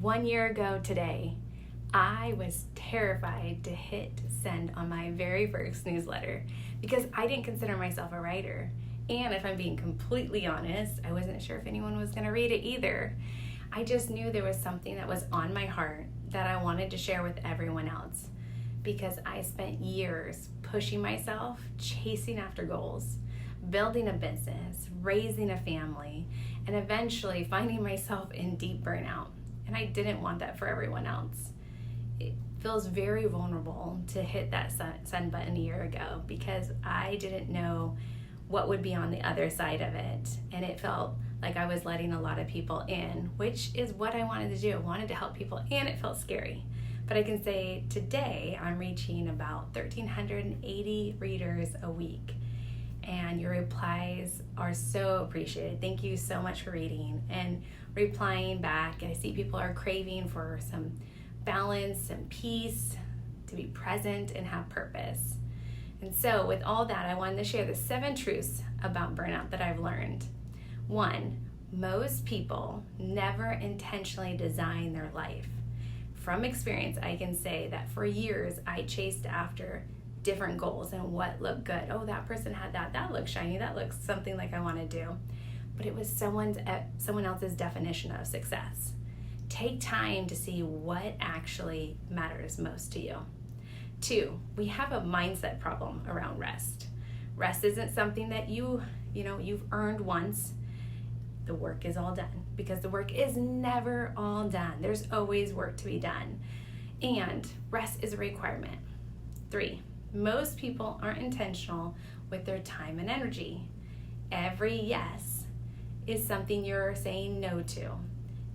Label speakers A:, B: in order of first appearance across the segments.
A: 1 year ago today, I was terrified to hit send on my very first newsletter because I didn't consider myself a writer. And if I'm being completely honest, I wasn't sure if anyone was going to read it either. I just knew there was something that was on my heart that I wanted to share with everyone else because I spent years pushing myself, chasing after goals, building a business, raising a family, and eventually finding myself in deep burnout. And I didn't want that for everyone else. It feels very vulnerable to hit that send button a year ago because I didn't know what would be on the other side of it. And it felt like I was letting a lot of people in, which is what I wanted to do. I wanted to help people, and it felt scary. But I can say today I'm reaching about 1,380 readers a week. And your replies are so appreciated. Thank you so much for reading and replying back. I see people are craving for some balance and peace, to be present and have purpose. And so with all that, I wanted to share the 7 truths about burnout that I've learned. 1, most people never intentionally design their life. From experience, I can say that for years, I chased after different goals and what looked good. Oh, that person had that. That looks shiny. That looks something like I want to do. But it was someone else's definition of success. Take time to see what actually matters most to you. 2, we have a mindset problem around rest. Rest isn't something that you've earned once. The work is all done because the work is never all done. There's always work to be done. And rest is a requirement. 3, most people aren't intentional with their time and energy. Every yes is something you're saying no to.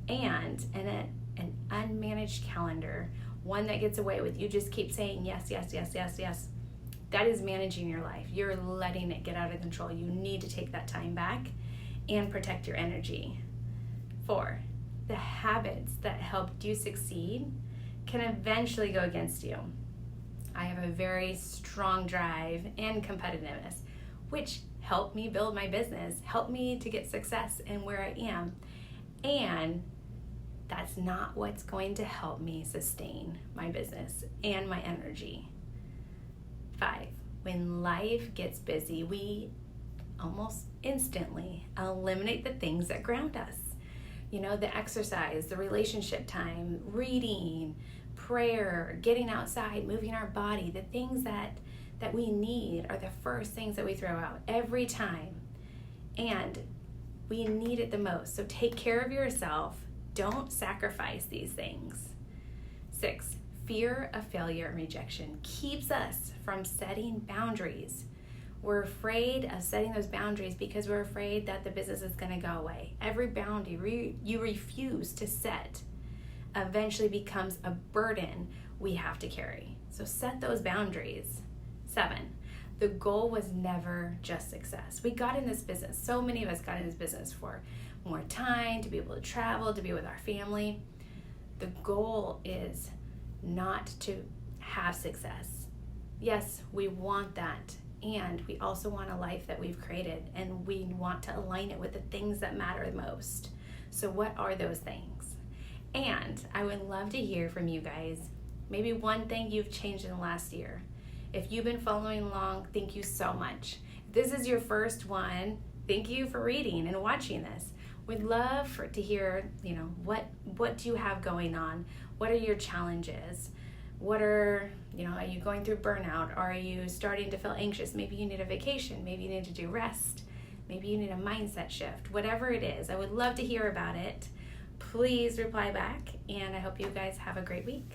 A: And an unmanaged calendar, one that gets away with you just keep saying yes, yes, yes, yes, yes. That is managing your life. You're letting it get out of control. You need to take that time back and protect your energy. 4, the habits that helped you succeed can eventually go against you. I have a very strong drive and competitiveness, which helped me build my business, helped me to get success in where I am. And that's not what's going to help me sustain my business and my energy. 5, when life gets busy, we almost instantly eliminate the things that ground us. The exercise, the relationship time, reading, prayer, getting outside, moving our body, the things that we need are the first things that we throw out every time. And we need it the most. So take care of yourself. Don't sacrifice these things. 6, fear of failure and rejection keeps us from setting boundaries. We're afraid of setting those boundaries because we're afraid that the business is going to go away. Every boundary you refuse to set eventually becomes a burden we have to carry. So set those boundaries. 7, the goal was never just success. We got in this business. So many of us got in this business for more time, to be able to travel, to be with our family. The goal is not to have success. Yes, we want that. And we also want a life that we've created, and we want to align it with the things that matter the most. So what are those things? And I would love to hear from you guys. Maybe one thing you've changed in the last year. If you've been following along, thank you so much. If this is your first one, thank you for reading and watching this. We'd love to hear, what do you have going on? What are your challenges? Are you going through burnout? Are you starting to feel anxious? Maybe you need a vacation. Maybe you need to do rest. Maybe you need a mindset shift. Whatever it is, I would love to hear about it. Please reply back, and I hope you guys have a great week.